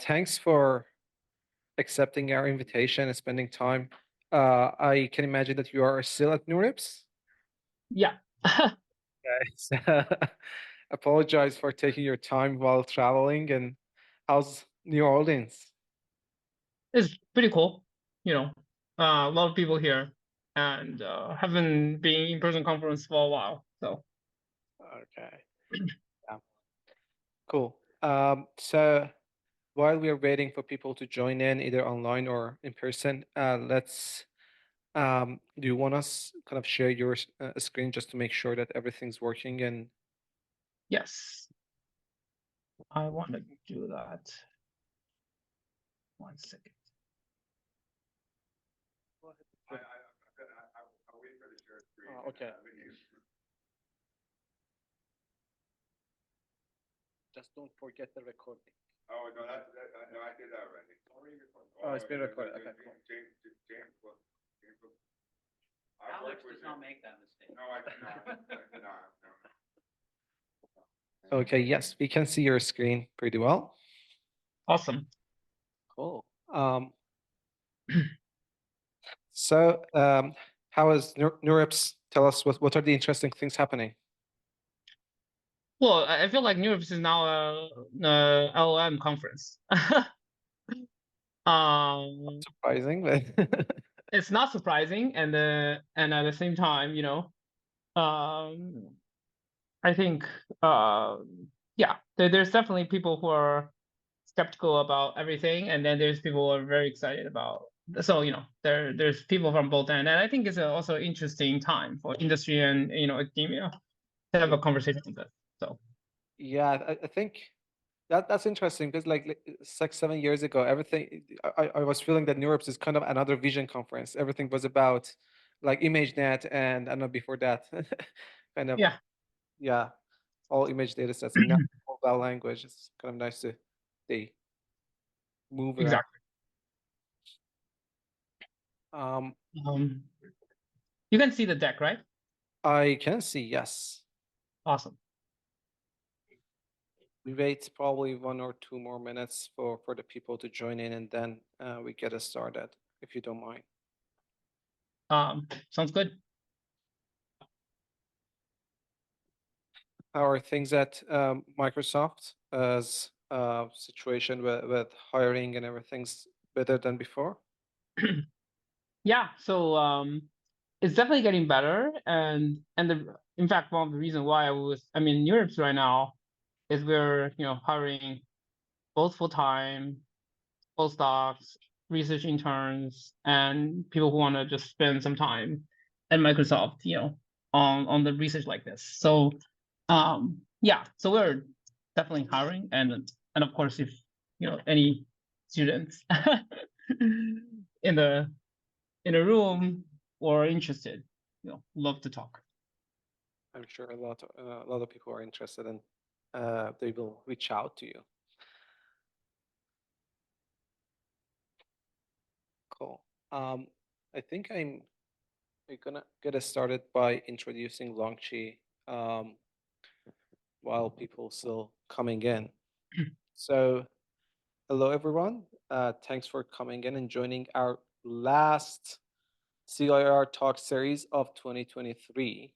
Thanks for accepting our invitation and spending time. I can imagine that you are still at NeurIPS. Yeah. Guys, apologize for taking your time while traveling. And how's New Orleans? It's pretty cool. You know, a lot of people here and haven't been in-person conference for a while. So Okay, yeah, cool. So while we are waiting for people to join in, either online or in person, let's. Do you want us kind of share your screen just to make sure that everything's working and yes, I want to do that. 1 second. Okay. Just don't forget the recording. Oh, no, no, I did that already. Oh, it's been recorded. Okay, cool. James, Alex does not make that mistake. no, I did not, Okay, yes, we can see your screen pretty well. Awesome. Cool. So, how is NeurIPS? Tell us what are the interesting things happening? Well, I feel like NeurIPS is now a LLM conference. Surprising, but It's not surprising, and at the same time, I think yeah, there's definitely people who are skeptical about everything, and then there's people who are very excited about. So there's people from both ends, and I think it's also interesting time for industry and academia to have a conversation like that. So yeah, I think that's interesting because like 6 7 years ago, everything I was feeling that NeurIPS is kind of another vision conference. Everything was about like ImageNet and I don't know before that, kind of yeah, yeah, all image data sets and now mobile language. It's kind of nice to they move around. exactly. Um, Um, you can see the deck, right? I can see, yes. Awesome. We wait probably 1 or 2 more minutes for the people to join in, and then we get it started, if you don't mind. Sounds good. How are things at Microsoft as situation with hiring and everything's better than before? Yeah, so it's definitely getting better, and in fact, one of the reasons why I'm in Europe right now is we're hiring both full time postdocs, research interns, and people who want to just spend some time at Microsoft, on the research like this. So yeah, so we're definitely hiring, and of course, if any students in the in a room or interested, love to talk. I'm sure a lot of people are interested and they will reach out to you. Cool. I think we're gonna get us started by introducing Longqi while people still coming in. So, hello everyone. Thanks for coming in and joining our last CIIR talk series of 2023.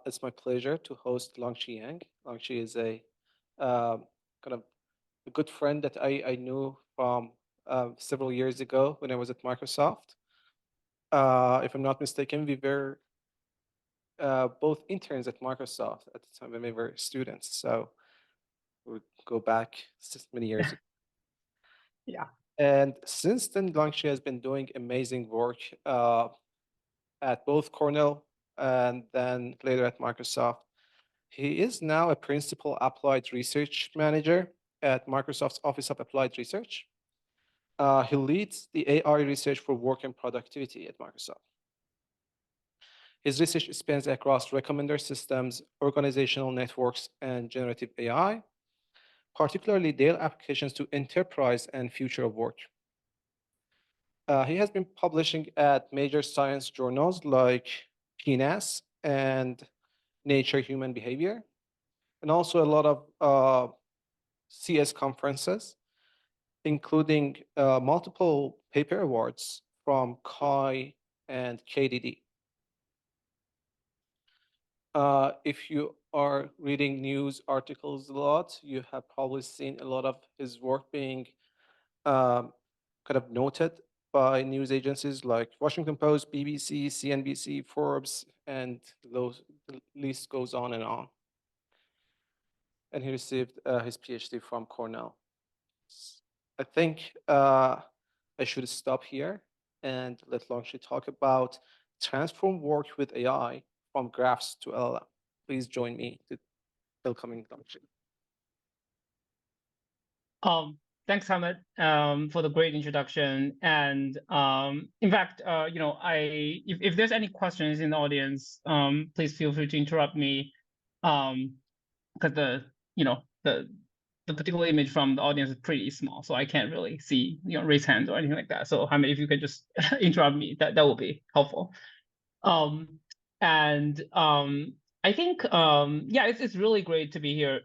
It's my pleasure to host Longqi Yang. Longqi is a kind of a good friend that I knew from several years ago when I was at Microsoft. If I'm not mistaken, we were both interns at Microsoft at the time when we were students. So we go back many years ago. Yeah. And since then, Longqi has been doing amazing work at both Cornell and then later at Microsoft. He is now a principal applied research manager at Microsoft's Office of Applied Research. He leads the AI research for work and productivity at Microsoft. His research spans across recommender systems, organizational networks, and generative AI, particularly their applications to enterprise and future of work. He has been publishing at major science journals like PNAS and Nature Human Behavior, and also a lot of CS conferences, including multiple paper awards from CHI and KDD. If you are reading news articles a lot, you have probably seen a lot of his work being kind of noted by news agencies like Washington Post, BBC, CNBC, Forbes, and the list goes on and on. And he received his PhD from Cornell. I think I should stop here and let Longqi talk about transform work with AI from graphs to LLM. Please join me to welcoming Longqi. Thanks, Hamid, for the great introduction. And in fact, if there's any questions in the audience, please feel free to interrupt me, because the particular image from the audience is pretty small, so I can't really see raise hands or anything like that. So Hamid, if you could just interrupt me, that will be helpful. I think yeah, it's really great to be here.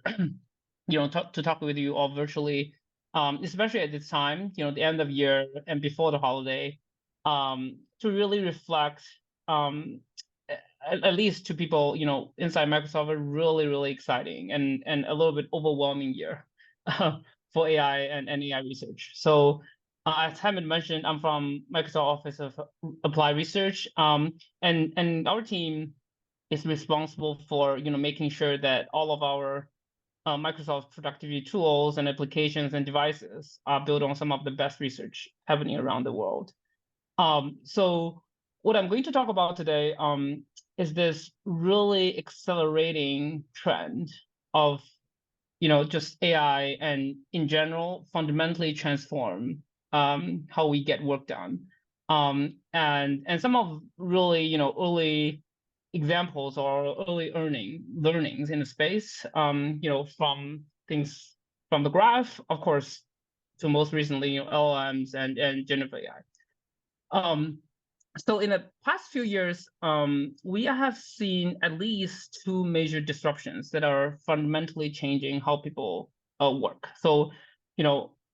To talk with you all virtually, especially at this time, the end of year and before the holiday, to really reflect, at least to people, inside Microsoft, a really, really exciting and a little bit overwhelming year for AI and AI research. So, as Hamid mentioned, I'm from Microsoft Office of Applied Research, and our team is responsible for making sure that all of our Microsoft productivity tools and applications and devices are built on some of the best research happening around the world. So what I'm going to talk about today is this really accelerating trend of just AI and in general fundamentally transform how we get work done. And some of really early examples or early learnings in the space, from things from the graph, of course, to most recently, LLMs and generative AI. So in the past few years, we have seen at least two major disruptions that are fundamentally changing how people work. So,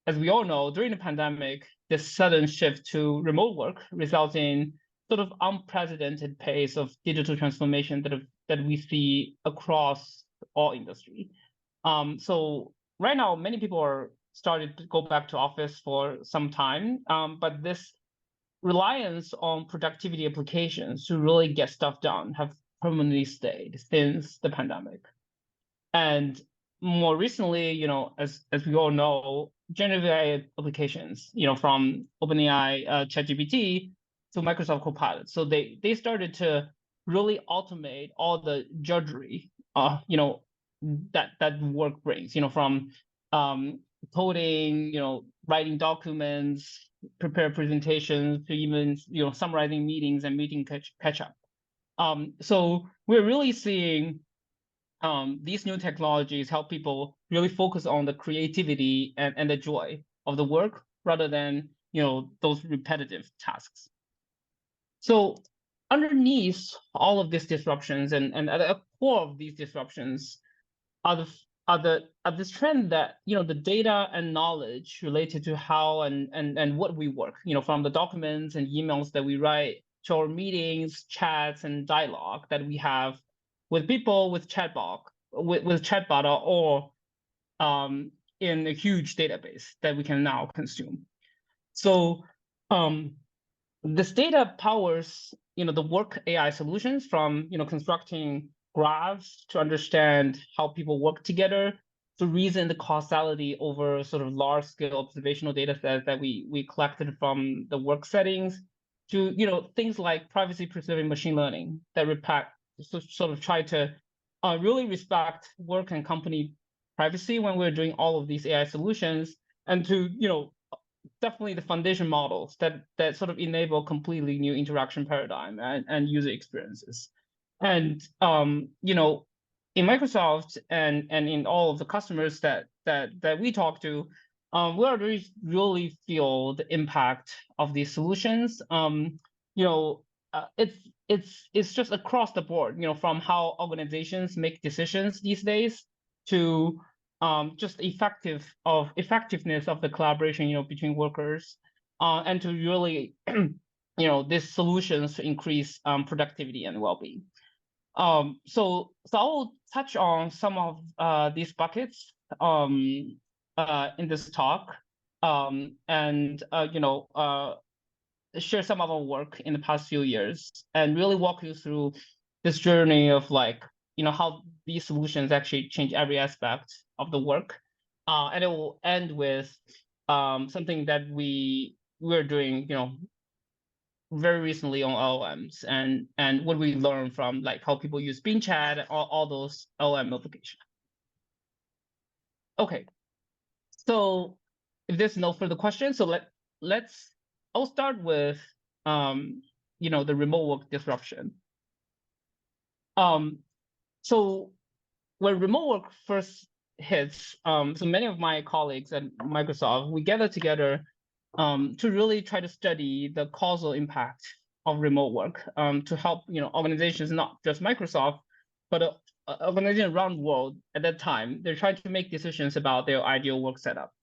as we all know, during the pandemic, this sudden shift to remote work results in sort of unprecedented pace of digital transformation that we see across all industry. So right now, many people are started to go back to office for some time, but this reliance on productivity applications to really get stuff done have permanently stayed since the pandemic. And more recently, as we all know, generative AI applications, from OpenAI, ChatGPT to Microsoft Copilot. So they started to really automate all the drudgery, that work brings, from coding, writing documents, prepare presentations, to even summarizing meetings and meeting catch up. So we're really seeing these new technologies help people really focus on the creativity and the joy of the work rather than those repetitive tasks. So underneath all of these disruptions and at the core of these disruptions are this trend that the data and knowledge related to how and what we work, from the documents and emails that we write to our meetings, chats, and dialogue that we have with people with chatbot or in a huge database that we can now consume. So this data powers the work AI solutions, from constructing graphs to understand how people work together, to reason the causality over sort of large scale observational data sets that we collected from the work settings, to things like privacy preserving machine learning that sort of try to really respect work and company privacy when we're doing all of these AI solutions, and to definitely the foundation models that sort of enable completely new interaction paradigm and user experiences. And in Microsoft and in all of the customers that we talk to, we already really feel the impact of these solutions. It's just across the board, from how organizations make decisions these days to just effectiveness of the collaboration, between workers, and to really, these solutions to increase productivity and well-being. So I will touch on some of these buckets in this talk, and share some of our work in the past few years, and really walk you through this journey of how these solutions actually change every aspect of the work. And it will end with something that we're doing, very recently on LLMs, and what we learn from how people use Bing Chat, all those LLM applications. Okay, so if there's no further questions, so I'll start with the remote work disruption. So when remote work first hits, so many of my colleagues at Microsoft, we gathered together to really try to study the causal impact of remote work, to help organizations, not just Microsoft, but organizations around the world at that time. They're trying to make decisions about their ideal work setup.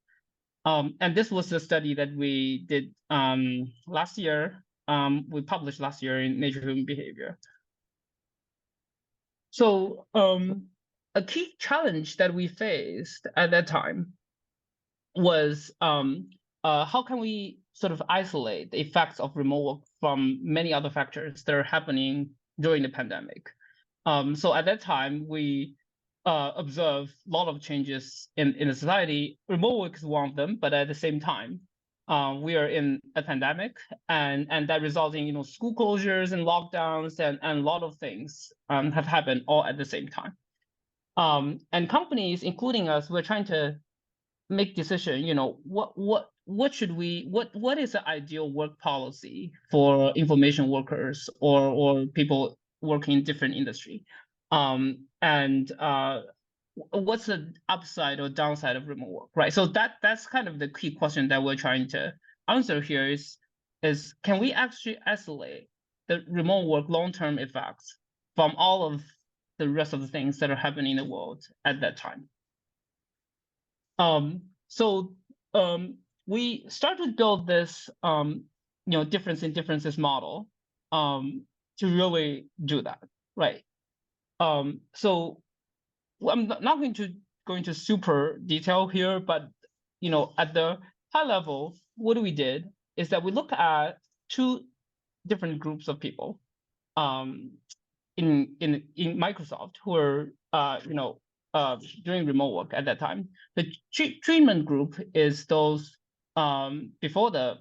And this was the study that we did last year. We published last year in Nature Human Behavior. So a key challenge that we faced at that time was how can we sort of isolate the effects of remote work from many other factors that are happening during the pandemic. So at that time, we observed a lot of changes in the society. Remote work is one of them, but at the same time, we are in a pandemic, and that resulting in school closures and lockdowns, and a lot of things have happened all at the same time. And companies, including us, we're trying to make decision. What should what is the ideal work policy for information workers or people working in different industry, and what's the upside or downside of remote work, right? So that's kind of the key question that we're trying to answer here is can we actually isolate the remote work long-term effects from all of the rest of the things that are happening in the world at that time? So we started to build this difference in differences model to really do that, right? So I'm not going to go into super detail here, but at the high level, what we did is that we looked at two different groups of people in Microsoft who were doing remote work at that time. The treatment group is those before the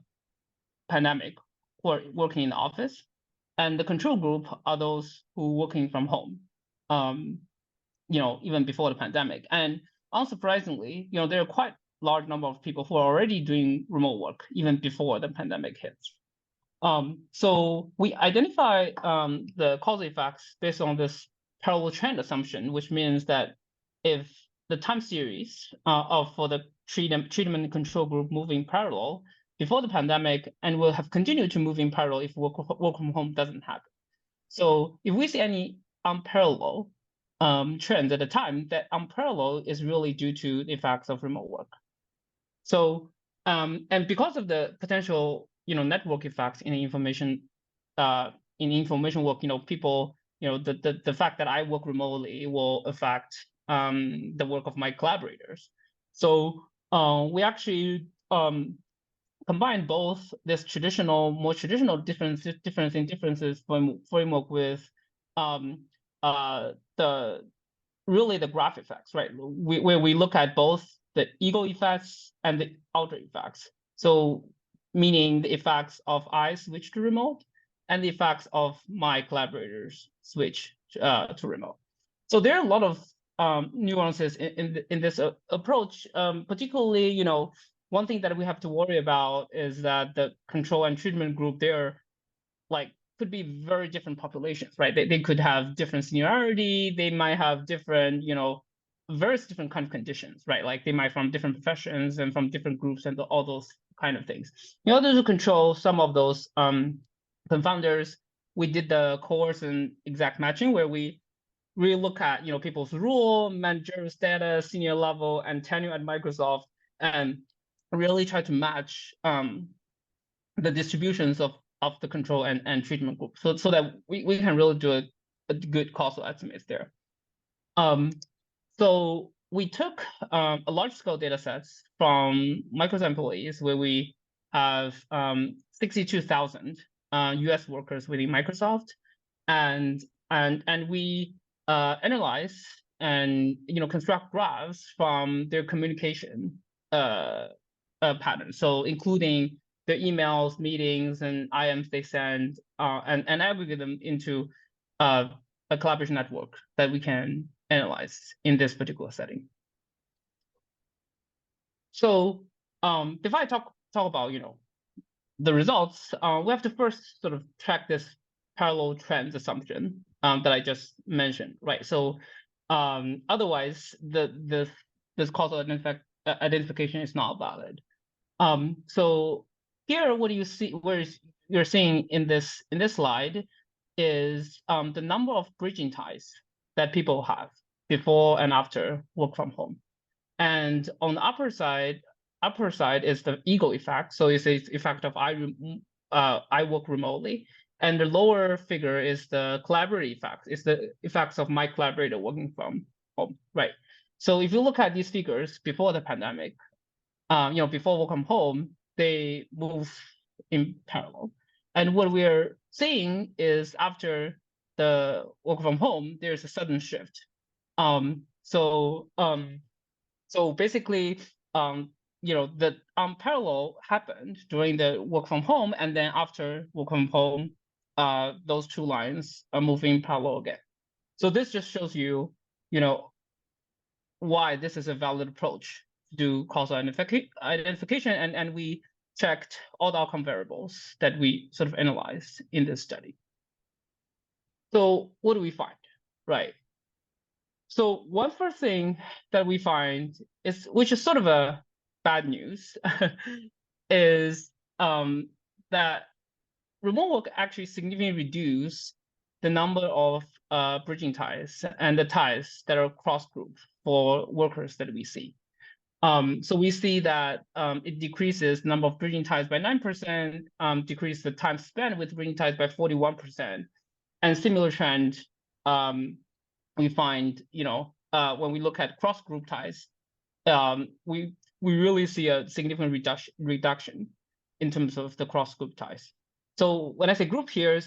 pandemic who are working in the office, and the control group are those who are working from home. Even before the pandemic. And unsurprisingly, there are quite large number of people who are already doing remote work even before the pandemic hits. So we identify the causal effects based on this parallel trend assumption, which means that if the time series for the treatment and control group move in parallel before the pandemic, and will have continued to move in parallel if work from home doesn't happen. So if we see any unparalleled trends at the time, that unparalleled is really due to the effects of remote work. So and because of the potential network effects in information work, people, the fact that I work remotely will affect the work of my collaborators. So we actually combine both this more traditional differences framework with the graph effects, right? Where we look at both the ego effects and the outer effects. So meaning the effects of I switch to remote and the effects of my collaborators switch to remote. So there are a lot of nuances in this approach. Particularly, one thing that we have to worry about is that the control and treatment group, they're could be very different populations, right? They could have different seniority. They might have different, various different kind of conditions, right? Like they might from different professions and from different groups and all those kind of things. In order to control some of those confounders, we did the coarse and exact matching where we really look at people's role, managerial status, senior level, and tenure at Microsoft, and really try to match the distributions of the control and treatment group, so that we can really do a good causal estimates there. So we took a large scale data sets from Microsoft employees where we have 62,000 US workers within Microsoft, and we analyze and construct graphs from their communication patterns. So including their emails, meetings, and IMs they send, and aggregate them into a collaboration network that we can analyze in this particular setting. So if I talk about the results, we have to first sort of track this parallel trends assumption that I just mentioned, right? So otherwise, this causal identification is not valid. So here, what do you see? Where you're seeing in this slide is the number of bridging ties that people have before and after work from home. And on the upper side is the ego effect. So it's the effect of I work remotely. And the lower figure is the collaborative effect. It's the effects of my collaborator working from home, right? So if you look at these figures before the pandemic, before work from home, they move in parallel. And what we're seeing is after the work from home, there's a sudden shift. So basically, the parallel happened during the work from home, and then after work from home, those two lines are moving parallel again. So this just shows you, why this is a valid approach to do causal identification, and we checked all the outcome variables that we sort of analyzed in this study. So what do we find, right? So one first thing that we find is, which is sort of a bad news, is that remote work actually significantly reduce the number of bridging ties and the ties that are cross-group for workers that we see. So we see that it decreases the number of bridging ties by 9%, decrease the time spent with bridging ties by 41%, and similar trend we find, when we look at cross-group ties, we really see a significant reduction in terms of the cross-group ties. So when I say group here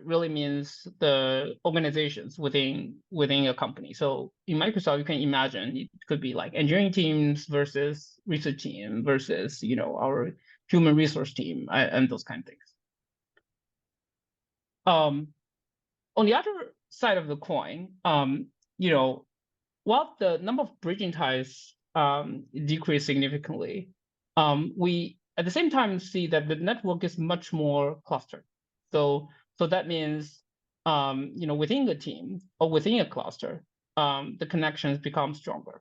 really means the organizations within a company. So in Microsoft, you can imagine it could be like engineering teams versus research team versus our human resource team and those kind of things. On the other side of the coin, while the number of bridging ties decreased significantly, we at the same time see that the network is much more clustered. So that means within the team or within a cluster, the connections become stronger.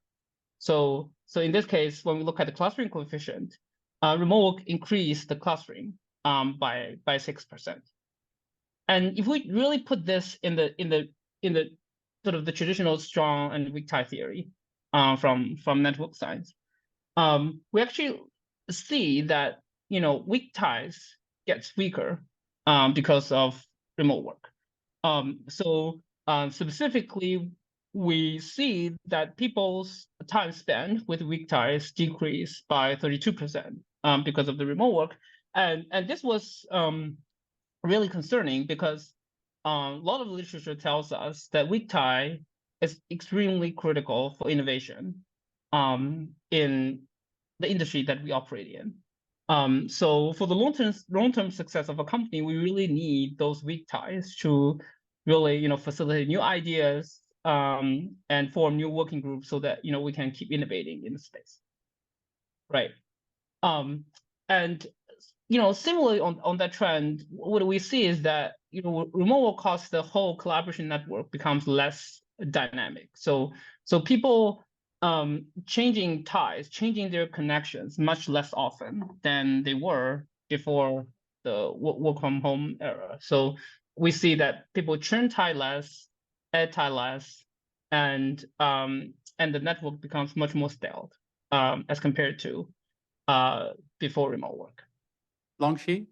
So in this case, when we look at the clustering coefficient, remote work increased the clustering by 6%. And if we really put this in the sort of the traditional strong and weak tie theory from network science, we actually see that weak ties gets weaker because of remote work. Specifically, we see that people's time spent with weak ties decreased by 32% because of the remote work, and this was really concerning because a lot of literature tells us that weak tie is extremely critical for innovation in the industry that we operate in. So for the long-term success of a company, we really need those weak ties to really facilitate new ideas and form new working groups so that we can keep innovating in the space, right? And similarly on that trend, what we see is that remote work causes the whole collaboration network becomes less dynamic. So people changing ties, changing their connections much less often than they were before the work from home era. So we see that people churn tie less, airtime less, and the network becomes much more stale as compared to before remote work. Longqi?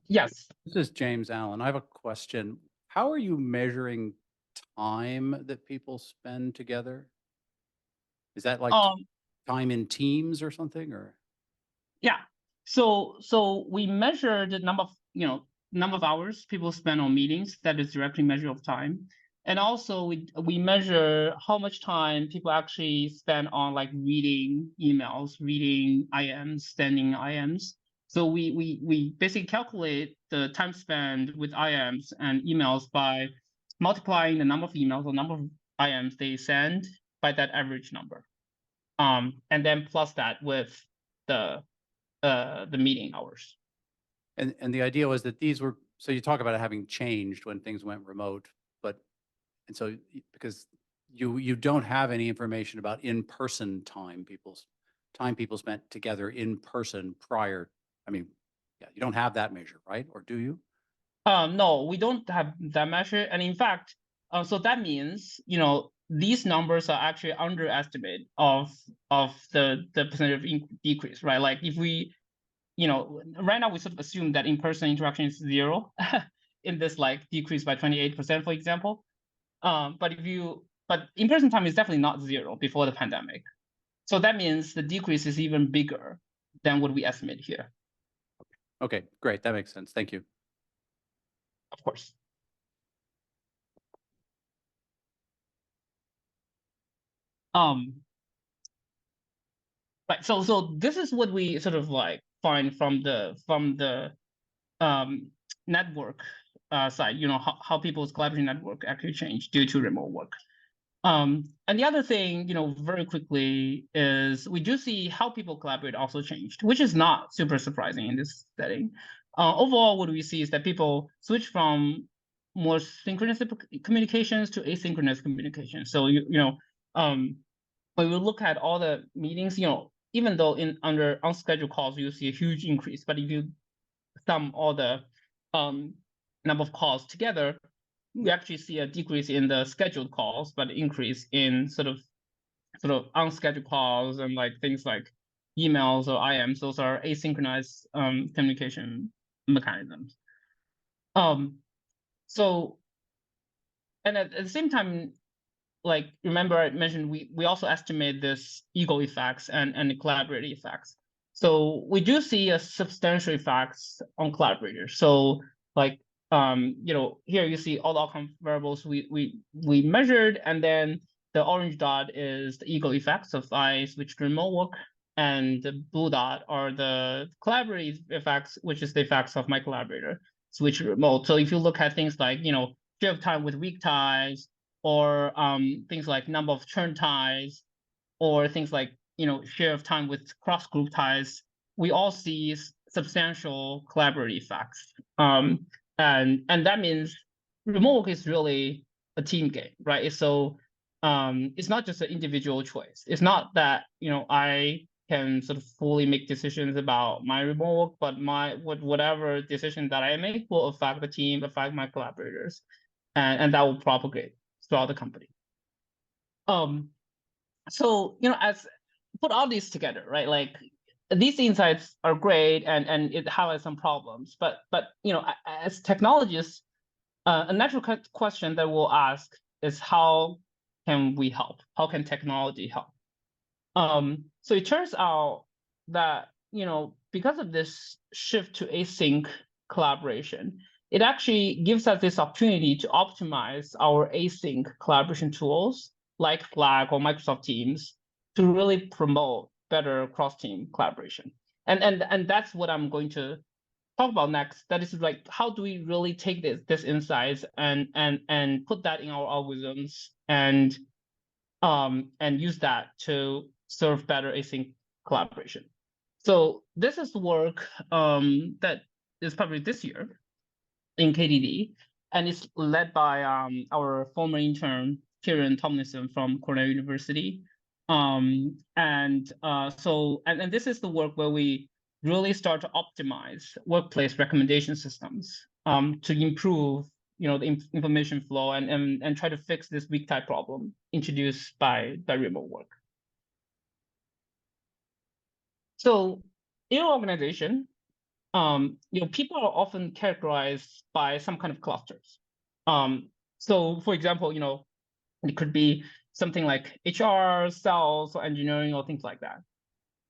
Yes. This is James Allen. I have a question. How are you measuring time that people spend together? Is that like time in teams or something, or? Yeah. So we measure the number of hours people spend on meetings. That is directly measure of time. And also we measure how much time people actually spend on like reading emails, reading IMs, sending IMs. So we basically calculate the time spent with IMs and emails by multiplying the number of emails or number of IMs they send by that average number. And then plus that with the meeting hours. And the idea was that these were, so you talk about it having changed when things went remote, and so because you don't have any information about in-person time people spent together in person prior. I mean, yeah, you don't have that measure, right? Or do you? No, we don't have that measure. And in fact, so that means, these numbers are actually underestimate of the percentage of decrease, right? Like if we, right now we sort of assume that in-person interaction is 0 in this like decrease by 28%, for example. But in-person time is definitely not 0 before the pandemic. So that means the decrease is even bigger than what we estimate here. Okay, great. That makes sense. Thank you. Of course. Right. So this is what we sort of like find from the network side. How people's collaboration network actually changed due to remote work. And the other thing, very quickly is we do see how people collaborate also changed, which is not super surprising in this setting. Overall, what we see is that people switch from more synchronous communications to asynchronous communication. So when we look at all the meetings, even though under unscheduled calls you see a huge increase, but if you sum all the number of calls together, we actually see a decrease in the scheduled calls, but increase in sort of unscheduled calls and like things like emails or IMs. Those are asynchronous communication mechanisms. So, and at the same time, like remember I mentioned we also estimate this ego effects and the collaborative effects. So we do see a substantial effects on collaborators. So like here you see all the outcome variables we measured, and then the orange dot is the ego effects of I switch to remote work, and the blue dot are the collaborative effects, which is the effects of my collaborator switch to remote. So if you look at things like share of time with weak ties, or things like number of churn ties, or things like share of time with cross-group ties, we all see substantial collaborative effects. And that means remote work is really a team game, right? So it's not just an individual choice. It's not that I can sort of fully make decisions about my remote work, but whatever decision that I make will affect the team, affect my collaborators, and that will propagate throughout the company. So as put all these together, right? Like these insights are great, and it highlights some problems. But as technologists, a natural question that we'll ask is how can we help? How can technology help? So it turns out that because of this shift to async collaboration, it actually gives us this opportunity to optimize our async collaboration tools like Slack or Microsoft Teams to really promote better cross-team collaboration. And that's what I'm going to talk about next. That is like, how do we really take this insights and put that in our algorithms and use that to serve better async collaboration. So this is the work that is published this year in KDD, and it's led by our former intern, Kieran Tomlinson from Cornell University. And this is the work where we really start to optimize workplace recommendation systems to improve the information flow and try to fix this weak type problem introduced by remote work. So in an organization, people are often characterized by some kind of clusters. So for example, it could be something like HR, sales, or engineering, or things like that.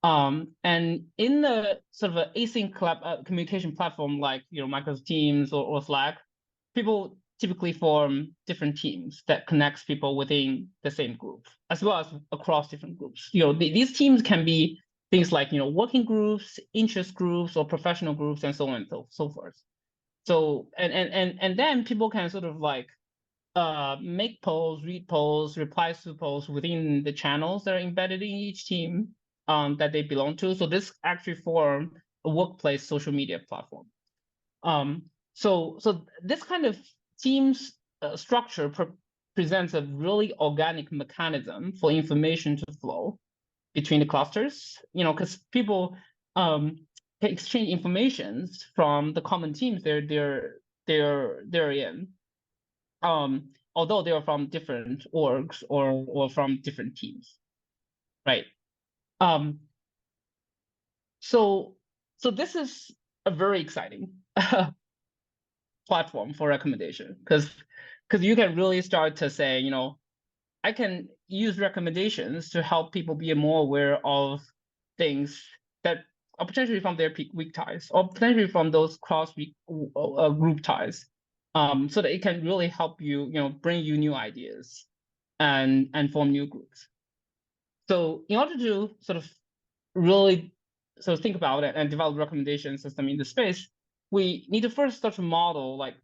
And in the sort of an async communication platform like Microsoft Teams or Slack, people typically form different teams that connects people within the same group, as well as across different groups. These teams can be things like working groups, interest groups, or professional groups, and so on and so forth. So and then people can sort of like make polls, read polls, replies to polls within the channels that are embedded in each team that they belong to. So this actually form a workplace social media platform. So this kind of teams structure presents a really organic mechanism for information to flow between the clusters. Because people can exchange information from the common teams they're in. Although they are from different orgs or from different teams, right? So this is a very exciting platform for recommendation because you can really start to say, I can use recommendations to help people be more aware of things that are potentially from their weak ties or potentially from those cross group ties. So that it can really help you, bring you new ideas and form new groups. So in order to sort of really sort of think about it and develop recommendation system in the space, we need to first start to model like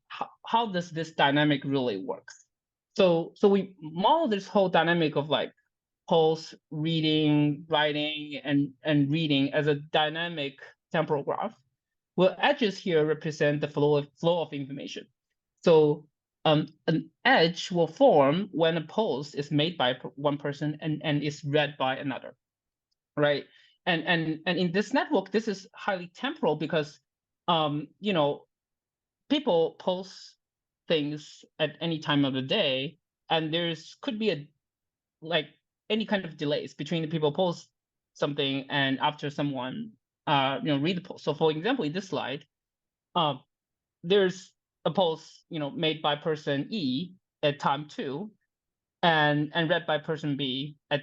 how does this dynamic really works. So we model this whole dynamic of like polls, reading, writing, and reading as a dynamic temporal graph, where edges here represent the flow of information. So an edge will form when a post is made by one person and is read by another, right? And in this network, this is highly temporal because people post things at any time of the day, and could be any kind of delays between the people post something and after someone read the post. So for example, in this slide, there's a post made by person E at time 2 and read by person B at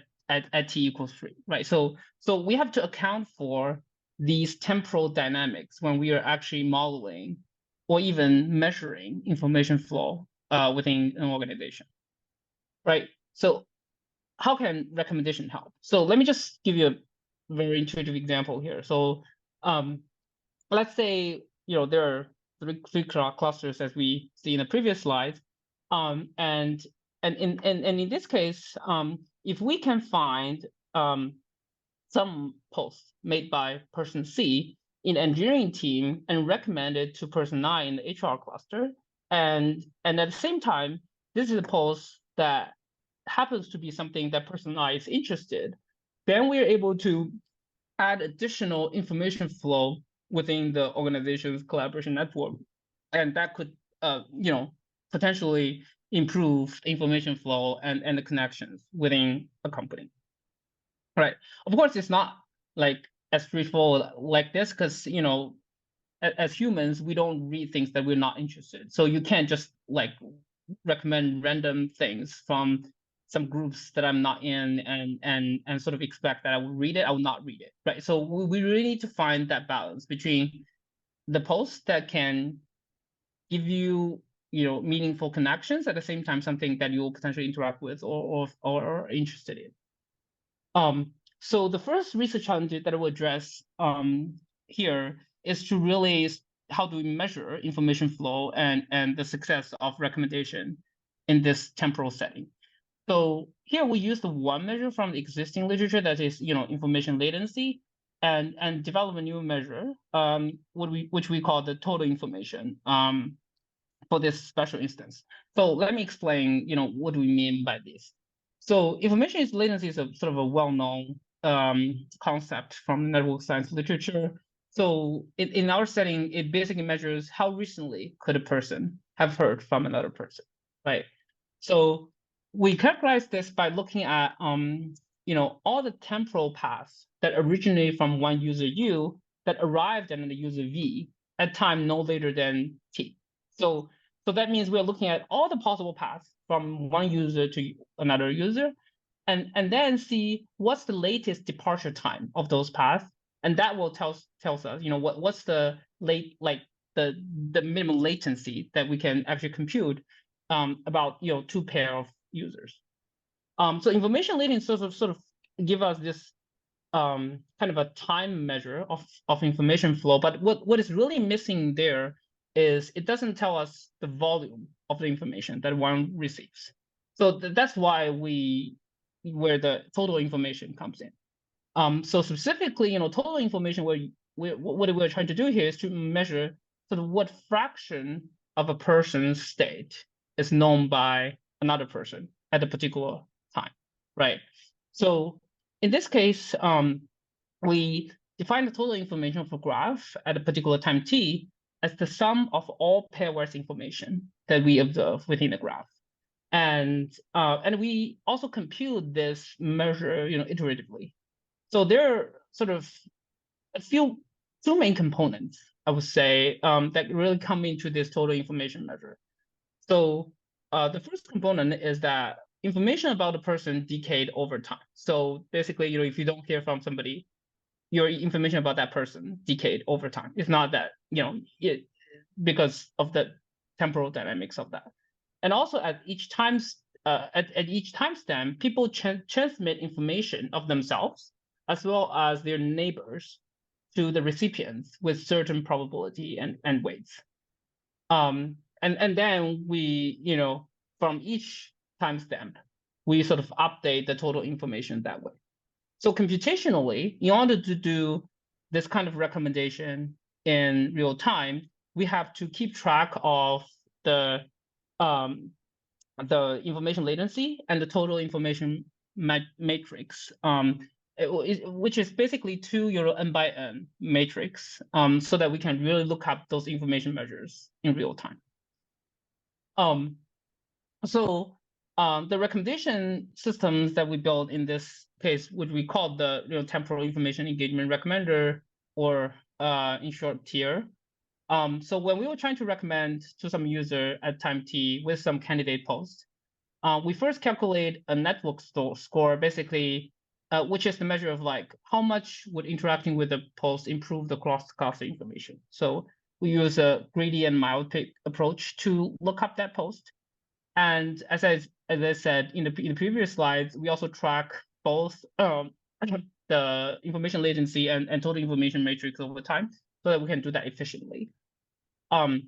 t equals 3, right? So we have to account for these temporal dynamics when we are actually modeling or even measuring information flow within an organization, right? So how can recommendation help? So let me just give you a very intuitive example here. So let's say there are three clusters as we see in the previous slide, and in this case, if we can find some posts made by person C in engineering team and recommended to person I in the HR cluster, and at the same time, this is a post that happens to be something that person I is interested, then we're able to add additional information flow within the organization's collaboration network, and that could potentially improve information flow and the connections within a company, right? Of course, it's not like as straightforward like this because as humans we don't read things that we're not interested, so you can't just like recommend random things from some groups that I'm not in and sort of expect that I will read it. I will not read it, right? So we really need to find that balance between the posts that can give you meaningful connections, at the same time something that you'll potentially interact with or are interested in. So the first research challenge that I will address here is to really how do we measure information flow and the success of recommendation in this temporal setting. So here we use the one measure from the existing literature, that is, information latency, and develop a new measure, which we call the total information for this special instance. So let me explain, what do we mean by this? So information latency is a sort of a well-known concept from network science literature. So in our setting, it basically measures how recently could a person have heard from another person, right? So we characterize this by looking at all the temporal paths that originate from one user U that arrived at the user V at time no later than t. So that means we're looking at all the possible paths from one user to another user, and then see what's the latest departure time of those paths, and that will tells us what's the the minimum latency that we can actually compute about two pair of users. So information latency sort of give us this kind of a time measure of information flow, but what is really missing there is it doesn't tell us the volume of the information that one receives. So that's why where the total information comes in. So specifically, total information, what we're trying to do here is to measure sort of what fraction of a person's state is known by another person at a particular time, right? So in this case, we define the total information of a graph at a particular time t as the sum of all pairwise information that we observe within the graph. And we also compute this measure, iteratively. So there are sort of two main components, I would say, that really come into this total information measure. So the first component is that information about a person decayed over time. So basically, if you don't hear from somebody, your information about that person decayed over time. It's not that, because of the temporal dynamics of that. And also at each timestamp, people transmit information of themselves as well as their neighbors to the recipients with certain probability and weights. And then we, from each timestamp, we sort of update the total information that way. So computationally, in order to do this kind of recommendation in real time, we have to keep track of the information latency and the total information matrix, which is basically 2 n by n matrix, so that we can really look up those information measures in real time. So the recommendation systems that we built in this case, which we call the temporal information engagement recommender, or in short CIIR. So when we were trying to recommend to some user at time t with some candidate post, we first calculate a network score, basically, which is the measure of how much would interacting with the post improve the cross-cluster information. So we use a greedy and myopic approach to look up that post. And as I said in the previous slides, we also track both the information latency and total information matrix over time, so that we can do that efficiently. In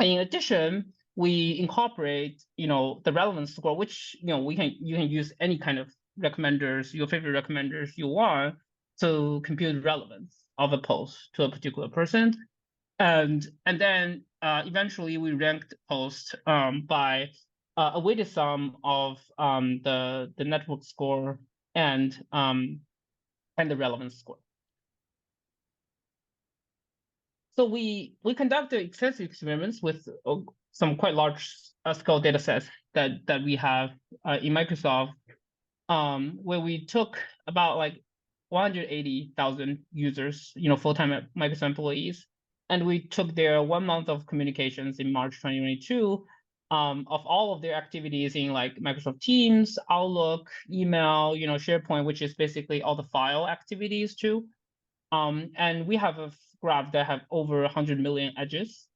addition, we incorporate the relevance score, which you can use any kind of recommenders, your favorite recommenders you want, to compute relevance of a post to a particular person. And then eventually we ranked posts by a weighted sum of the network score and the relevance score. So we conducted extensive experiments with some quite large scale data sets that we have in Microsoft, where we took about 180,000 users, full-time Microsoft employees, and we took their 1 month of communications in March 2022 of all of their activities in Microsoft Teams, Outlook, email, SharePoint, which is basically all the file activities too. And we have a graph that have over 100 million edges.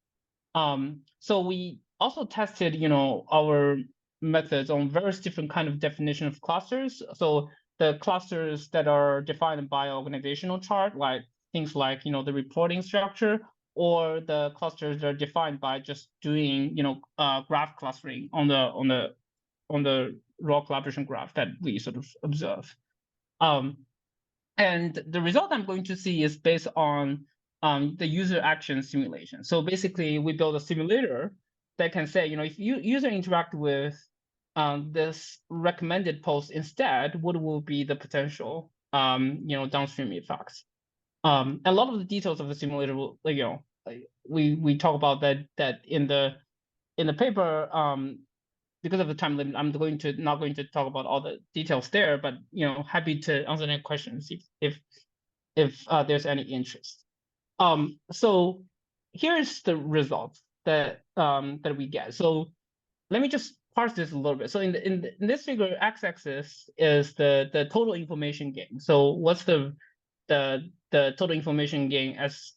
So we also tested, our methods on various different kind of definition of clusters. So the clusters that are defined by organizational chart, like things like, the reporting structure, or the clusters that are defined by just doing, graph clustering on the raw collaboration graph that we sort of observe. And the result I'm going to see is based on the user action simulation. So basically, we build a simulator that can say, if user interact with this recommended post instead, what will be the potential, downstream effects? A lot of the details of the simulator will, we talk about that in the in the paper, because of the time limit, I'm not going to talk about all the details there, but happy to answer any questions if there's any interest. So here's the results that we get. So let me just parse this a little bit. So in this figure, x-axis is the total information gain. So what's the total information gain as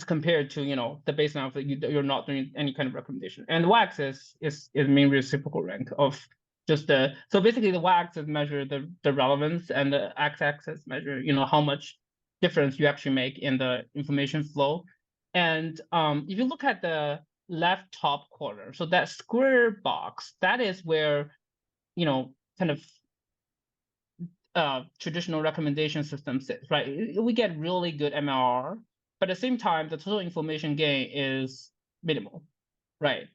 compared to the baseline of you're not doing any kind of recommendation, and the y-axis is mean reciprocal rank of just so basically the y-axis measure the relevance, and the x-axis measure how much difference you actually make in the information flow. And if you look at the left top corner, so that square box, that is where kind of traditional recommendation system sits, right? We get really good MLR, but at the same time, the total information gain is minimal, right?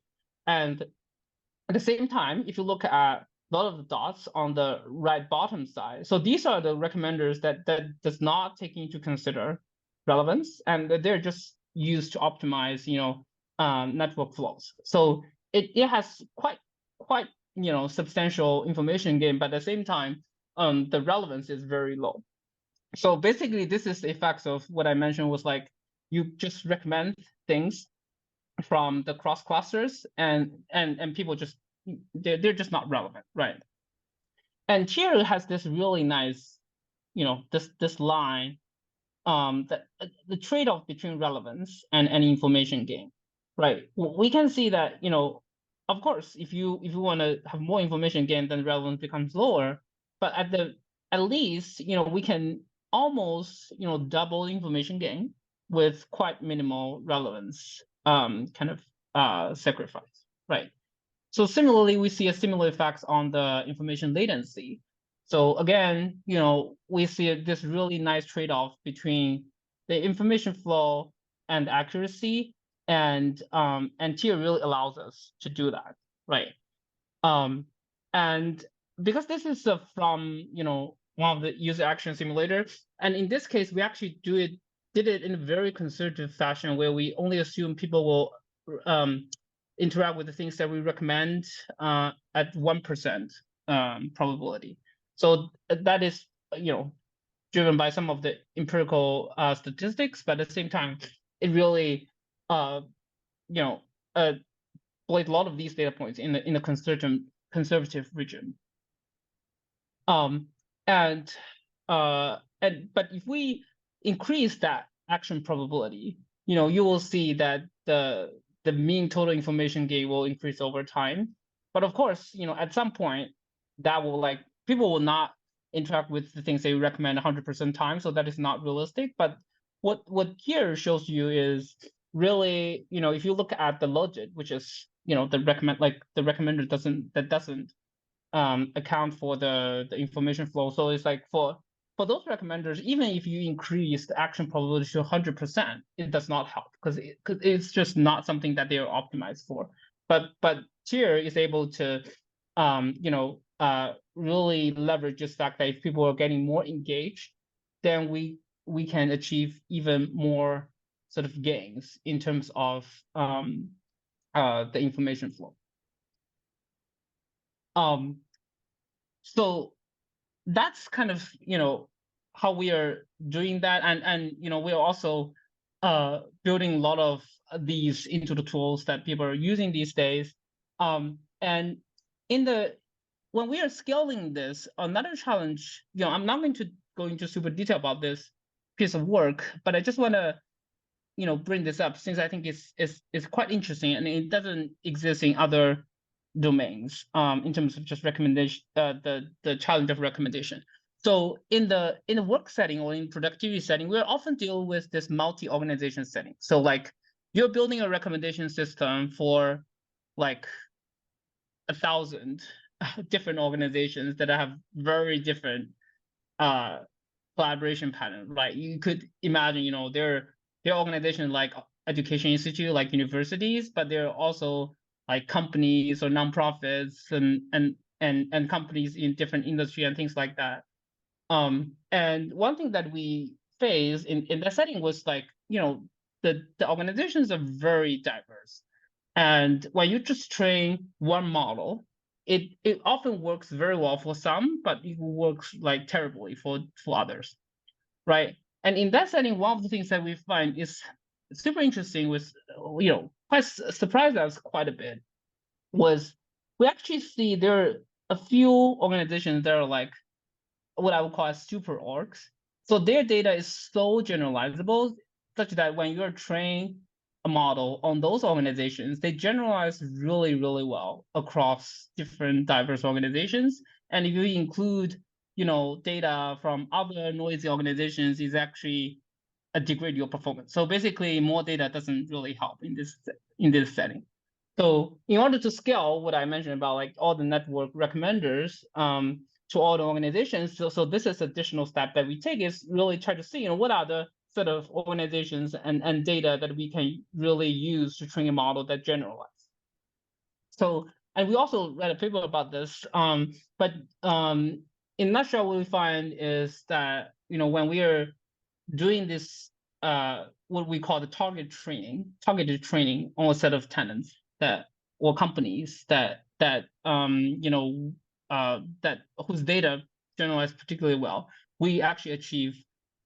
And at the same time, if you look at a lot of the dots on the right bottom side, so these are the recommenders that does not take into consider relevance, and they're just used to optimize, network flows. So it has quite substantial information gain, but at the same time, the relevance is very low. So basically, this is the effects of what I mentioned was like you just recommend things from the cross clusters, and people just they're just not relevant, right? And CIIR has this really nice, this line, the trade-off between relevance and information gain, right? We can see that, of course, if you want to have more information gain, then relevance becomes lower. But at least, we can almost, double information gain with quite minimal relevance kind of sacrifice, right? So similarly, we see a similar effects on the information latency. So again, we see this really nice trade-off between the information flow and accuracy, and CIIR really allows us to do that, right? And because this is from one of the user action simulators, and in this case, we actually did it in a very conservative fashion, where we only assume people will interact with the things that we recommend at 1% probability. So that is driven by some of the empirical statistics, but at the same time, it really played a lot of these data points in the conservative region. But if we increase that action probability, you will see that the mean total information gain will increase over time. But of course, at some point, that will people will not interact with the things they recommend 100% time, so that is not realistic. But what here shows you is really, if you look at the logit, which is the recommender doesn't account for the information flow. So it's like for those recommenders, even if you increase the action probability to 100%, it does not help because it's just not something that they are optimized for. But CIIR is able to really leverage this fact that if people are getting more engaged, then we can achieve even more sort of gains in terms of the information flow. So that's kind of how we are doing that, and we are also building a lot of these into the tools that people are using these days. And when we are scaling this, another challenge, I'm not going to go into super detail about this piece of work, but I just want to bring this up since I think it's quite interesting, and it doesn't exist in other domains in terms of just recommendation, the challenge of recommendation. So in the work setting or in productivity setting, we're often deal with this multi-organization setting. So like you're building a recommendation system for like 1,000 different organizations that have very different collaboration pattern, right? You could imagine, they're organizations like education institute, like universities, but they're also like companies or nonprofits and companies in different industry and things like that. And one thing that we faced in that setting was like, the organizations are very diverse. And when you just train one model, it often works very well for some, but it works like terribly for others, right? And in that setting, one of the things that we find is super interesting was, quite surprised us quite a bit, was we actually see there are a few organizations that are like what I would call as super orgs. So their data is so generalizable such that when you're training a model on those organizations, they generalize really, really well across different diverse organizations. And if you include, data from other noisy organizations, is actually degrade your performance. So basically, more data doesn't really help in this setting. So in order to scale what I mentioned about like all the network recommenders to all the organizations, so this is additional step that we take is really try to see, what are the sort of organizations and data that we can really use to train a model that generalize. So, and we also read a paper about this, but in a nutshell, what we find is that, when we are doing this, what we call the targeted training on a set of tenants or companies that whose data generalize particularly well, we actually achieve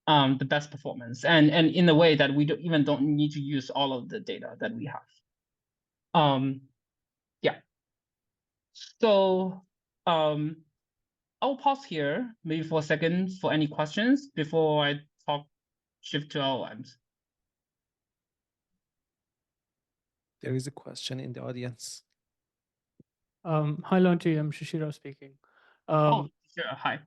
the best performance, and in a way that we don't need to use all of the data that we have. Yeah. So I'll pause here maybe for a second for any questions before I shift to LLMs. There is a question in the audience. Hi, Longqi. I'm Shishira speaking. Sure. Hi.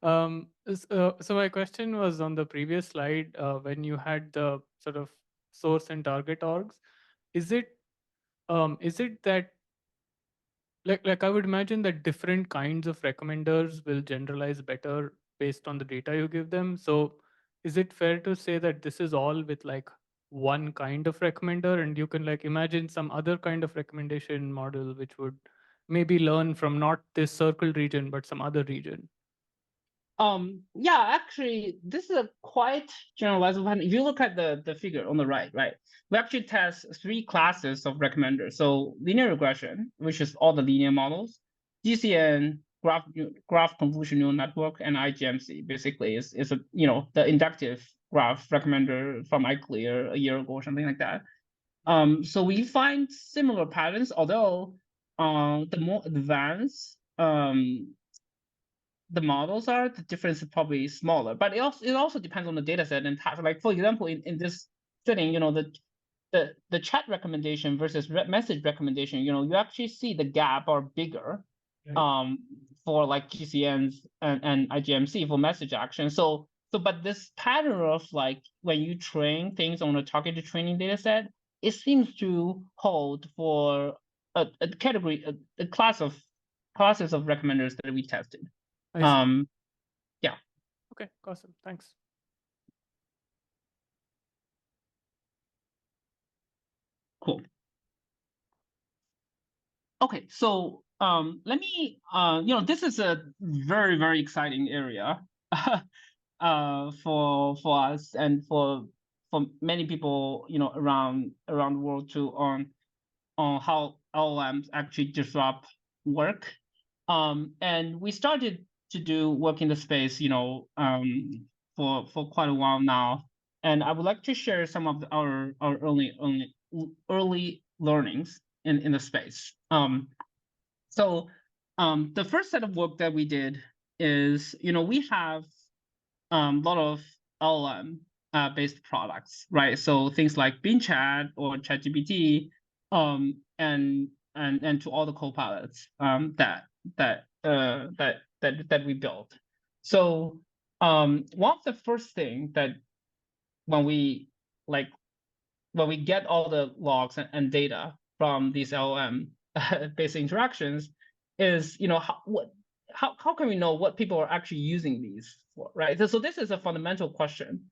So my question was on the previous slide when you had the sort of source and target orgs. Is it that like I would imagine that different kinds of recommenders will generalize better based on the data you give them. So is it fair to say that this is all with like one kind of recommender, and you can like imagine some other kind of recommendation model which would maybe learn from not this circle region but some other region? Yeah, actually, this is a quite generalized one. If you look at the figure on the right, we actually test 3 classes of recommenders. So linear regression, which is all the linear models, GCN, graph convolution neural network, and IGMC. Basically, is a the inductive graph recommender from CIIR a year ago or something like that. So we find similar patterns, although the more advanced the models are, the difference is probably smaller. But it also depends on the data set and type. Like for example, in this setting, the chat recommendation versus message recommendation, you actually see the gap are bigger, right, for like GCNs and IGMC for message action. So but this pattern of like when you train things on a targeted training data set, it seems to hold for a category, a classes of recommenders that we tested. Yeah. Okay, awesome. Thanks. Cool. Okay, so let me this is a very, very exciting area for us and for many people around the world too, on how LLMs actually disrupt work. And we started to do work in the space, for quite a while now. And I would like to share some of our early learnings in the space. So the first set of work that we did is, we have a lot of LLM based products, right? So things like Bing Chat or ChatGPT, and to all the copilots that we built. So one of the first thing that when we get all the logs and data from these LLM based interactions is, how can we know what people are actually using these for, right? So this is a fundamental question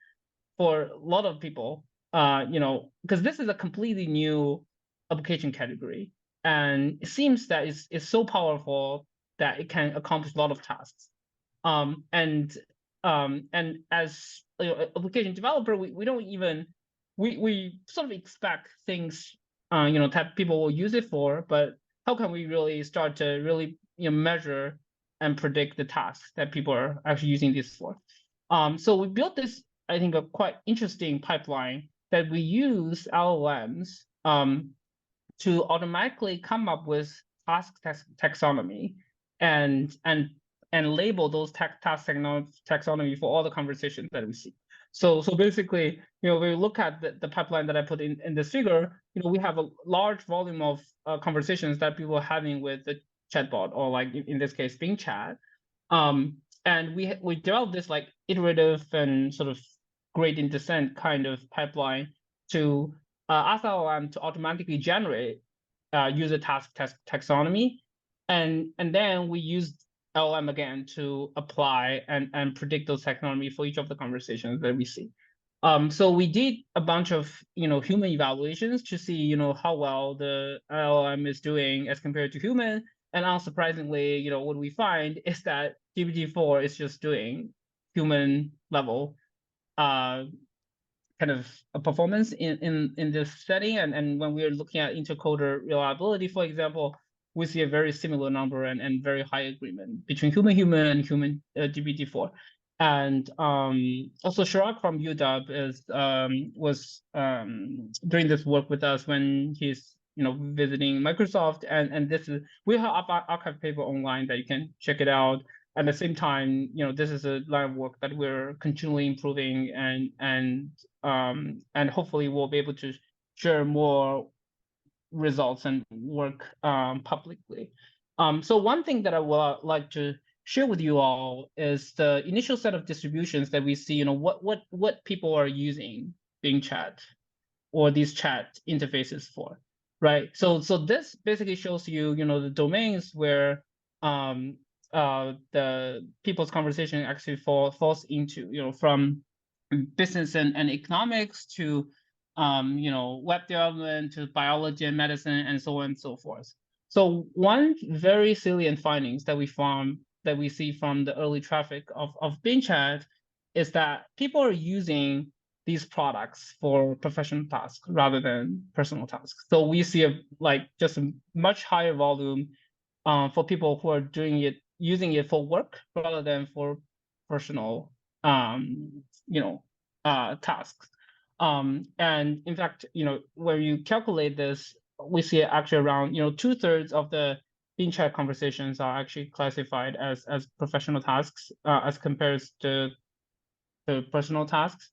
for a lot of people, because this is a completely new application category, and it seems that it's so powerful that it can accomplish a lot of tasks. And as application developer, we don't even we sort of expect things type people will use it for, but how can we really start to really measure and predict the tasks that people are actually using this for? So we built this, I think, a quite interesting pipeline that we use LLMs to automatically come up with task taxonomy and label those task taxonomy for all the conversations that we see. So basically, when we look at the pipeline that I put in this figure, we have a large volume of conversations that people are having with the chatbot, or like in this case, Bing Chat. And we developed this like iterative and sort of gradient descent kind of pipeline to ask LLM to automatically generate user task taxonomy, and then we use LLM again to apply and predict those taxonomy for each of the conversations that we see. So we did a bunch of human evaluations to see how well the LLM is doing as compared to human, and unsurprisingly, what we find is that GPT-4 is just doing human level kind of a performance in this setting, and when we're looking at intercoder reliability, for example, we see a very similar number and very high agreement between human and human GPT-4. And also Chirag from UW was doing this work with us when he's visiting Microsoft, and this is, we have archive paper online that you can check it out. At the same time, this is a line of work that we're continually improving, and hopefully we'll be able to share more results and work publicly. So one thing that I would like to share with you all is the initial set of distributions that we see. What people are using Bing Chat or these chat interfaces for, right? So this basically shows you the domains where the people's conversation actually falls into, from business and economics to web development to biology and medicine and so on and so forth. So one very salient findings that we see from the early traffic of Bing Chat is that people are using these products for professional tasks rather than personal tasks. So we see just a much higher volume for people who are using it for work rather than for personal tasks. And in fact, when you calculate this, we see actually around 2/3 of the Bing Chat conversations are actually classified as professional tasks as compared to personal tasks.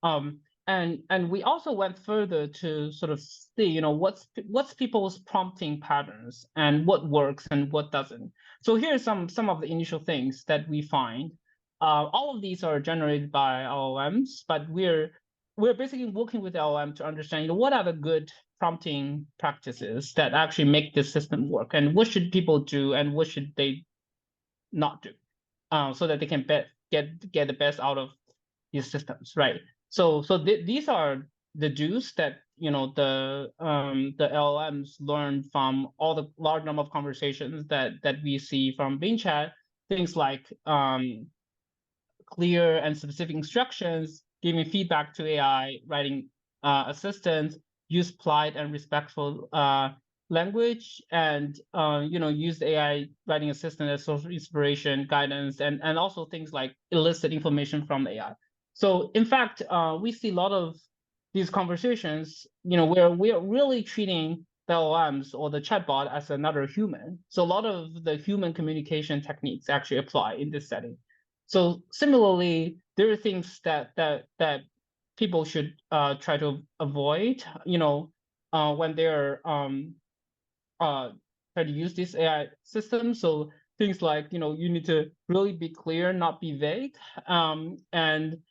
And we also went further to sort of see, what's people's prompting patterns and what works and what doesn't. So here's some of the initial things that we find. All of these are generated by LLMs, but we're basically working with LLM to understand, what are the good prompting practices that actually make this system work, and what should people do and what should they not do, so that they can get the best out of these systems, right? So these are the do's that the LLMs learn from all the large number of conversations that we see from Bing Chat. Things like clear and specific instructions, giving feedback to AI, writing assistants, use polite and respectful language, and use the AI writing assistant as source of inspiration, guidance, and also things like elicit information from AI. So in fact, we see a lot of these conversations, where we are really treating the LLMs or the chatbot as another human. So a lot of the human communication techniques actually apply in this setting. So similarly, there are things that people should try to avoid, when they're try to use this AI system. So things like, you need to really be clear, not be vague, and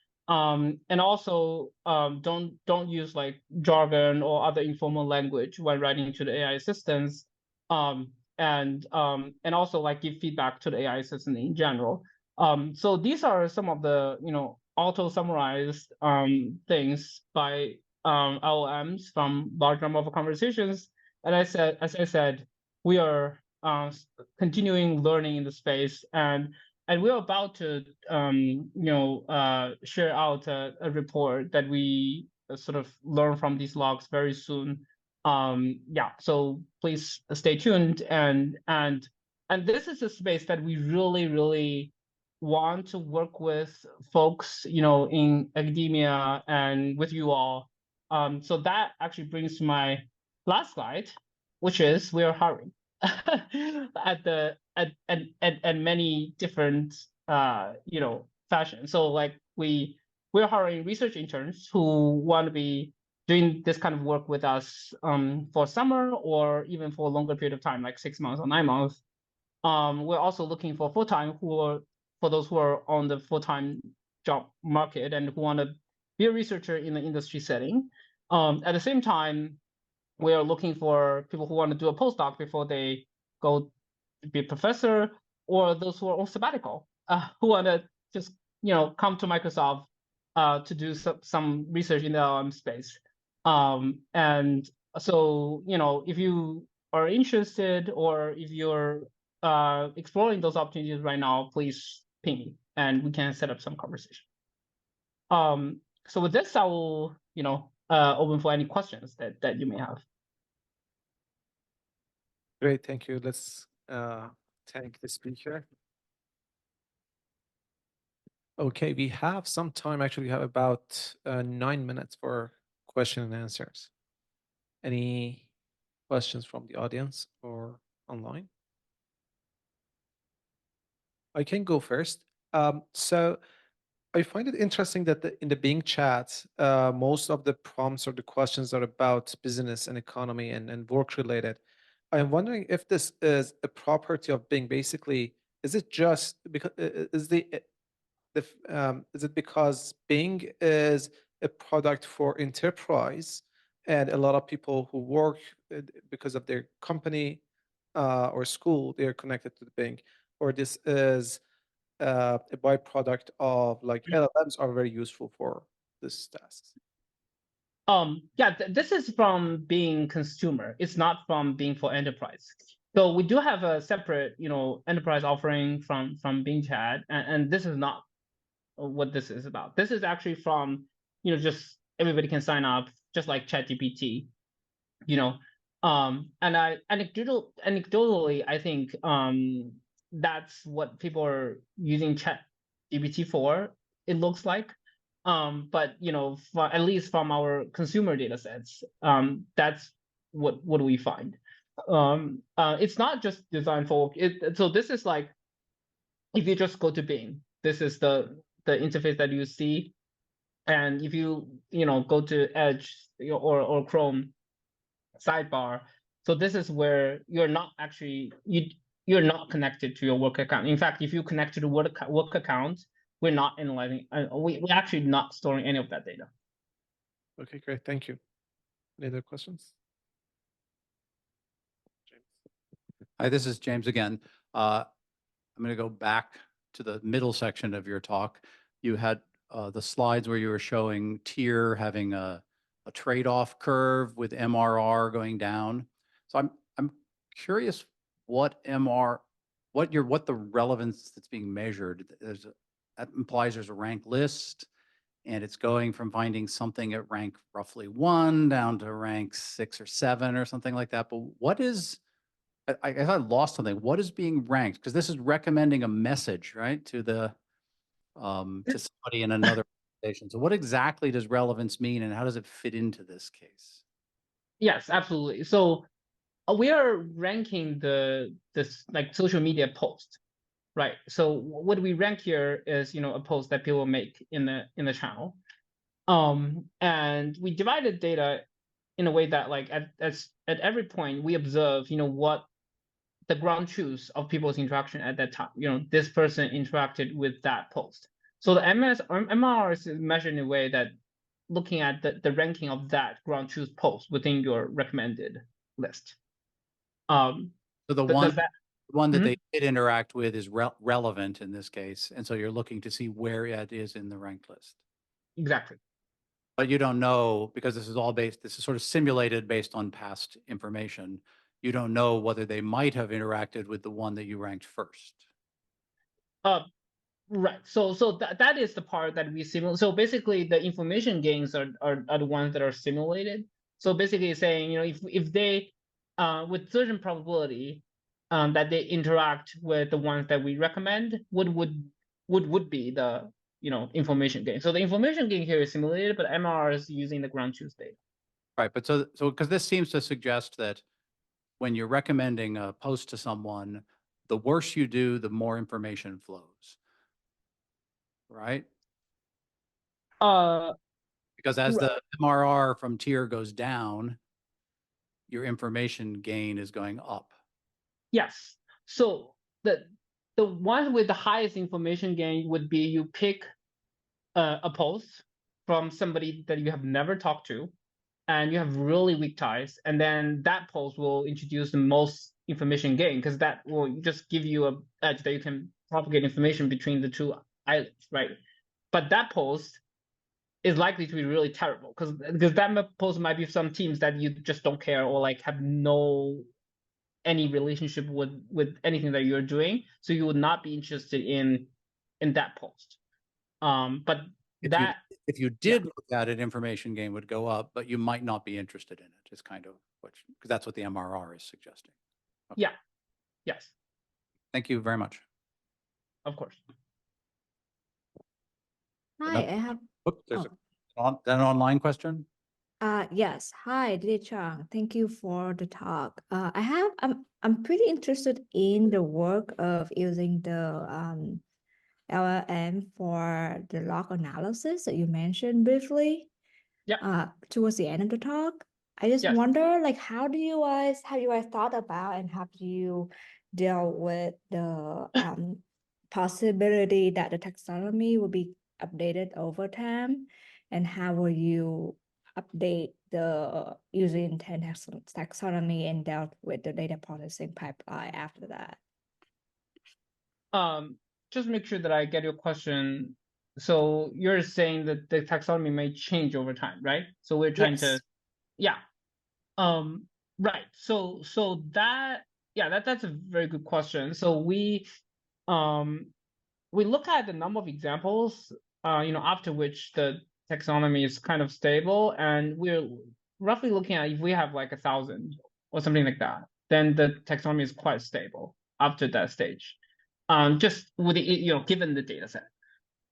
also don't use like jargon or other informal language when writing to the AI assistants, and also like give feedback to the AI assistant in general. So these are some of the auto-summarized things by LLMs from large number of conversations. And as I said, we are continuing learning in the space, and we're about to share out a report that we sort of learn from these logs very soon, Yeah, so please stay tuned. And this is a space that we really want to work with folks, in academia and with you all. So that actually brings to my last slide, which is we are hiring at many different fashions. So like we're hiring research interns who want to be doing this kind of work with us for summer or even for a longer period of time, like 6 months or 9 months. We're also looking for full-time for those who are on the full-time job market and who want to be a researcher in the industry setting. At the same time, we are looking for people who want to do a postdoc before they go to be a professor, or those who are on sabbatical, who want to just come to Microsoft to do some research in the LLM space. And so if you are interested, or if you're exploring those opportunities right now, please ping me and we can set up some conversation. So with this, I will open for any questions that you may have. Great, thank you. Let's thank the speaker. Okay, we have some time. Actually, we have about 9 minutes for question and answers. Any questions from the audience or online? I can go first. So I find it interesting that in the Bing chat, most of the prompts or the questions are about business and economy and work related. I'm wondering if this is a property of Bing. Basically, is it just because is it because Bing is a product for enterprise and a lot of people who work because of their company or school, they're connected to the Bing, or this is a byproduct of like LLMs are very useful for this tasks? Yeah, this is from being consumer. It's not from being for enterprise. So we do have a separate, enterprise offering from Bing Chat, and this is not what this is about. This is actually from, just everybody can sign up, just like ChatGPT, and anecdotally, I think that's what people are using ChatGPT for. It looks like. But at least from our consumer data sets, that's what we find. It's not just designed for so this is like, if you just go to Bing, this is the interface that you see, and if you go to Edge or Chrome sidebar, so this is where you're not actually you're not connected to your work account. In fact, if you connect to the work account, we're not analyzing, we're actually not storing any of that data. Okay, great. Thank you. Any other questions? James. Hi, this is James again. I'm going to go back to the middle section of your talk. You had the slides where you were showing CIIR having a trade-off curve with MRR going down. So I'm curious what the relevance that's being measured. That implies there's a rank list, and it's going from finding something at rank roughly 1 down to rank 6 or 7 or something like that. But what is, I guess I lost something. What is being ranked? Because this is recommending a message, right, to the to somebody in another organization. So what exactly does relevance mean, and how does it fit into this case? Yes, absolutely. So we are ranking this like social media post, right? So what we rank here is a post that people make in the channel, and we divided data in a way that like at every point we observe what the ground truth of people's interaction at that time. This person interacted with that post. So the MRR is measured in a way that looking at the ranking of that ground truth post within your recommended list. So the one that Mhm. they did interact with is relevant in this case, and so you're looking to see where it is in the ranked list. Exactly. But you don't know, because this is sort of simulated based on past information. You don't know whether they might have interacted with the one that you ranked first. Right. So that is the part that we simulate. So basically, the information gains are the ones that are simulated. So basically saying, if they, with certain probability, that they interact with the ones that we recommend, would be the information gain. So the information gain here is simulated, but MR is using the ground truth data. Right, but so because this seems to suggest that when you're recommending a post to someone, the worse you do, the more information flows, right? Because as the MRR from tier goes down, your information gain is going up. Yes. So the one with the highest information gain would be you pick a post from somebody that you have never talked to, and you have really weak ties, and then that post will introduce the most information gain because that will just give you a edge that you can propagate information between the two islands, right? But that post is likely to be really terrible because that post might be some teams that you just don't care or like have no any relationship with anything that you're doing, so you would not be interested in that post. But if you did look at it, information gain would go up, but you might not be interested in it. Is kind of what, because that's what the MRR is suggesting. Okay. Yeah. Yes. Thank you very much. Of course. Hi, I have. Oops, there's an online question. Yes. Hi, DJ Chang. Thank you for the talk. I'm pretty interested in the work of using the LLM for the log analysis that you mentioned briefly. Yeah. Towards the end of the talk. I just Yes. wonder, like, how do you guys thought about and how do you deal with the possibility that the taxonomy will be updated over time, and how will you update the user intent taxonomy and dealt with the data processing pipeline after that? Just make sure that I get your question. So you're saying that the taxonomy may change over time, right? So we're trying to, yeah. Right. So that's a very good question. So we look at the number of examples, after which the taxonomy is kind of stable, and we're roughly looking at if we have like 1,000 or something like that, then the taxonomy is quite stable after that stage. Just with given the data set.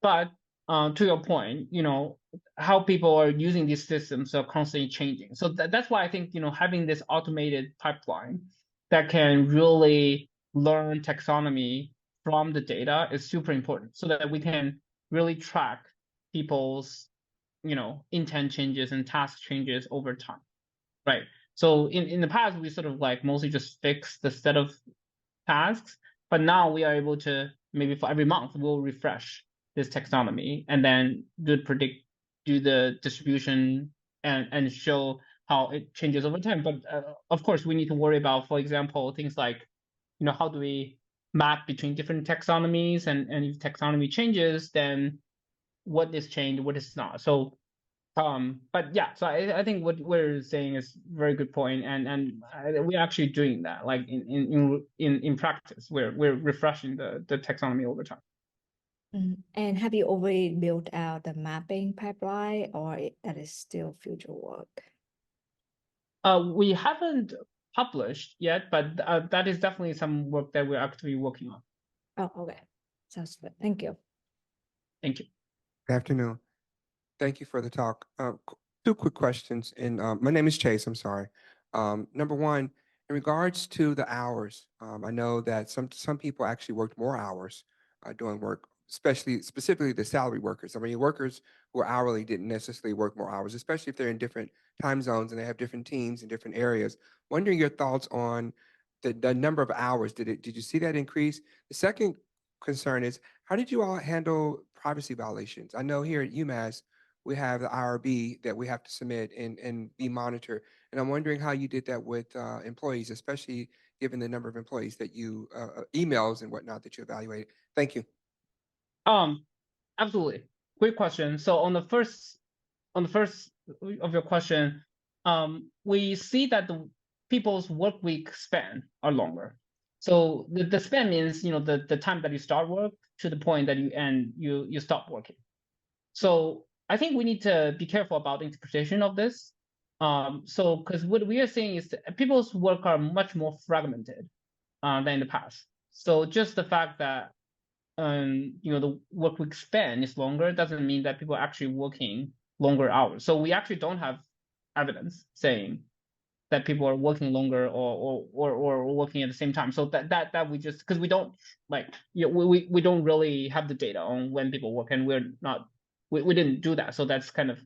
But to your point, how people are using these systems are constantly changing. So that's why I think, having this automated pipeline that can really learn taxonomy from the data is super important so that we can really track people's, intent changes and task changes over time, right? So in the past, we sort of like mostly just fix the set of tasks, but now we are able to maybe for every month we'll refresh this taxonomy and then do the distribution and show how it changes over time. But of course, we need to worry about, for example, things like, how do we map between different taxonomies, and if taxonomy changes, then what is changed, what is not. So but yeah, so I think what we're saying is a very good point, and we're actually doing that, like in practice, we're refreshing the taxonomy over time. And have you already built out the mapping pipeline, or that is still future work? We haven't published yet, but that is definitely some work that we're actively working on. Oh, okay. Sounds good. Thank you. Thank you. Good afternoon. Thank you for the talk. Two quick questions. And my name is Chase. I'm sorry. Number one, in regards to the hours, I know that some people actually worked more hours doing work, specifically the salary workers. I mean, workers who are hourly didn't necessarily work more hours, especially if they're in different time zones and they have different teams in different areas. Wondering your thoughts on the number of hours. Did you see that increase? The second concern is, how did you all handle privacy violations? I know here at UMass, we have the IRB that we have to submit and be monitored. And I'm wondering how you did that with employees, especially given the number of employees that you, emails and whatnot that you evaluated. Thank you. Absolutely. Great question. So on the first of your question, we see that the people's work week span are longer. So the span means, the time that you start work to the point that you end, you stop working. So I think we need to be careful about the interpretation of this. So because what we are seeing is that people's work are much more fragmented than in the past. So just the fact that the work week span is longer doesn't mean that people are actually working longer hours. So we actually don't have evidence saying that people are working longer or working at the same time. So that we just because we don't we don't really have the data on when people work, and we didn't do that. So that's kind of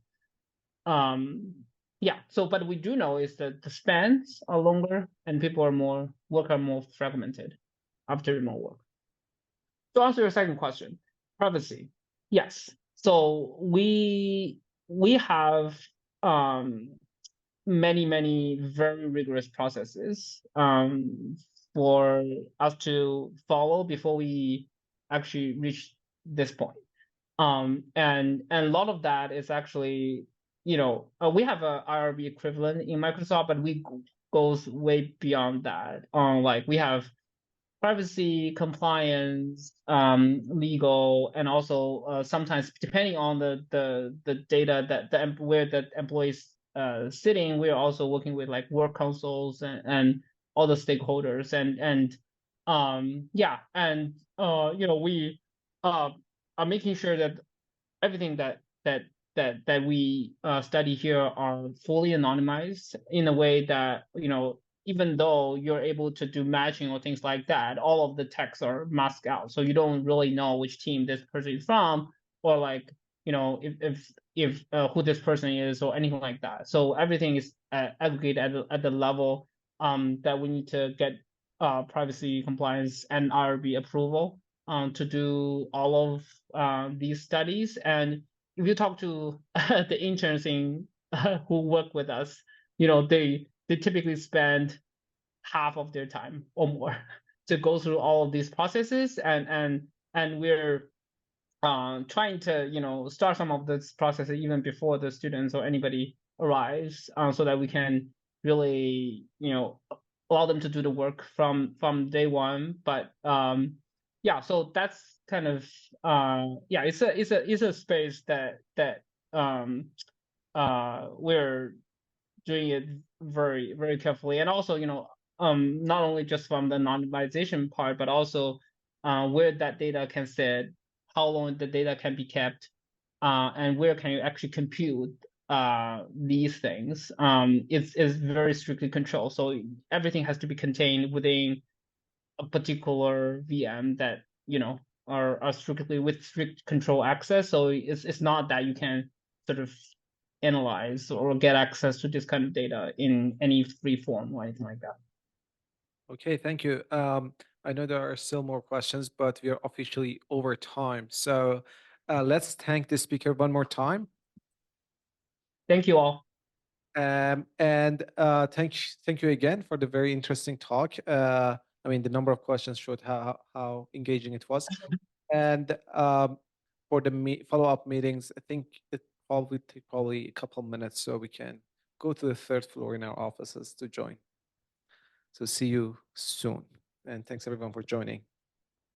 yeah. So but we do know is that the spans are longer and people are more fragmented after remote work. To answer your second question, privacy. Yes. So we have many very rigorous processes for us to follow before we actually reach this point. And a lot of that is actually, we have a IRB equivalent in Microsoft, but we goes way beyond that. Like we have privacy, compliance, legal, and also sometimes depending on the data that where the employees sitting, we're also working with like work councils and all the stakeholders and yeah, and we are making sure that everything that we study here are fully anonymized in a way that even though you're able to do matching or things like that, all of the texts are masked out, so you don't really know which team this person is from, or like if who this person is or anything like that. So everything is aggregated at the level that we need to get privacy compliance and IRB approval to do all of these studies. And if you talk to the interns who work with us, they typically spend half of their time or more to go through all of these processes, and we're trying to start some of this processes even before the students or anybody arrives, so that we can really allow them to do the work from day one. But yeah, so that's kind of yeah, it's a space that we're doing it very carefully, and also not only just from the anonymization part, but also where that data can sit, how long the data can be kept, and where can you actually compute these things. It's very strictly controlled, so everything has to be contained within a particular VM that are strictly with strict control access. So it's not that you can sort of analyze or get access to this kind of data in any free form or anything like that. Okay, thank you. I know there are still more questions, but we are officially over time. So let's thank the speaker one more time. Thank you all. And thank you again for the very interesting talk. I mean, the number of questions showed how engaging it was. And for the follow-up meetings, I think it probably take a couple minutes so we can go to the third floor in our offices to join. So see you soon. And thanks everyone for joining.